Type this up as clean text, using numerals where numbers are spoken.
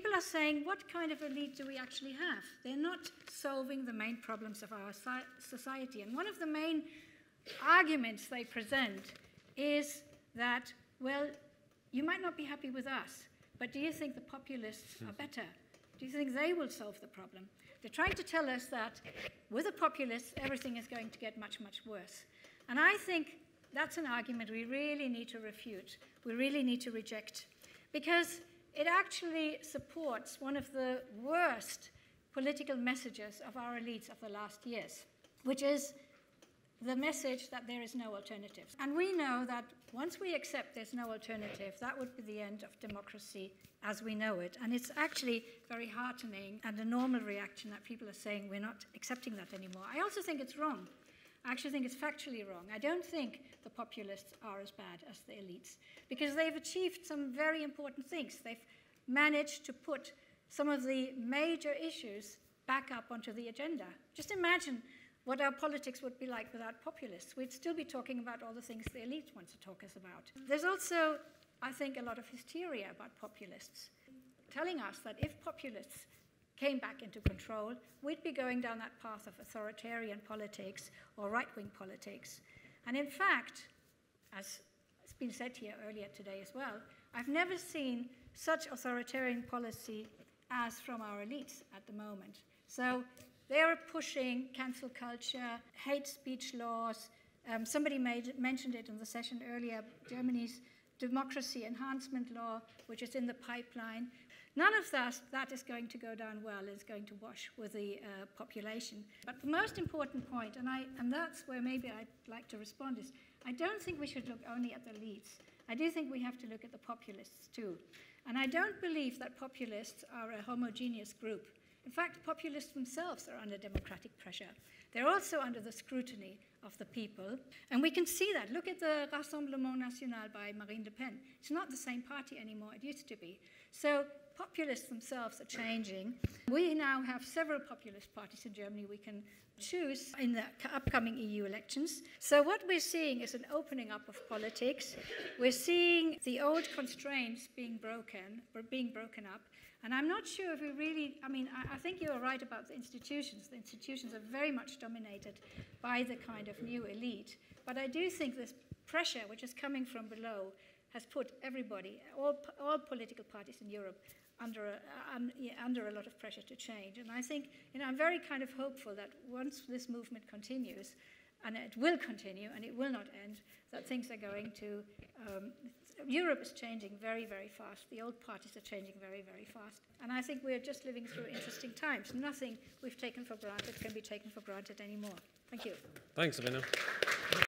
people are saying, what kind of elite do we actually have? They're not solving the main problems of our society. And one of the main arguments they present is that, well, you might not be happy with us, but do you think the populists are better? Do you think they will solve the problem? They're trying to tell us that with the populists, everything is going to get much, much worse. And I think that's an argument we really need to refute. We really need to reject, because it actually supports one of the worst political messages of our elites of the last years, which is the message that there is no alternative. And we know that once we accept there's no alternative, that would be the end of democracy as we know it. And it's actually very heartening and a normal reaction that people are saying we're not accepting that anymore. I also think it's wrong. I actually think it's factually wrong. I don't think the populists are as bad as the elites, because they've achieved some very important things. They've managed to put some of the major issues back up onto the agenda. Just imagine what our politics would be like without populists. We'd still be talking about all the things the elite wants to talk us about. There's also, I think, a lot of hysteria about populists, telling us that if populists came back into control, we'd be going down that path of authoritarian politics or right-wing politics. And in fact, as it's been said here earlier today as well, I've never seen such authoritarian policy as from our elites at the moment. So they're pushing cancel culture, hate speech laws. Somebody mentioned it in the session earlier, Germany's democracy enhancement law, which is in the pipeline. None of that is going to go down well, is going to wash with the population. But the most important point, and that's where maybe I'd like to respond, is I don't think we should look only at the elites. I do think we have to look at the populists too. And I don't believe that populists are a homogeneous group. In fact, populists themselves are under democratic pressure. They're also under the scrutiny of the people. And we can see that. Look at the Rassemblement National by Marine Le Pen. It's not the same party anymore. It used to be. So populists themselves are changing. We now have several populist parties in Germany we can choose in the upcoming EU elections. So what we're seeing is an opening up of politics. We're seeing the old constraints being broken up. And I'm not sure if we really, I think you're right about the institutions. The institutions are very much dominated by the kind of new elite. But I do think this pressure, which is coming from below, has put everybody, all political parties in Europe, under a lot of pressure to change. And I think, I'm very kind of hopeful that once this movement continues, and it will continue, and it will not end, that things are going to, Europe is changing very, very fast. The old parties are changing very, very fast. And I think we're just living through interesting times. Nothing we've taken for granted can be taken for granted anymore. Thank you. Thanks, Sabine.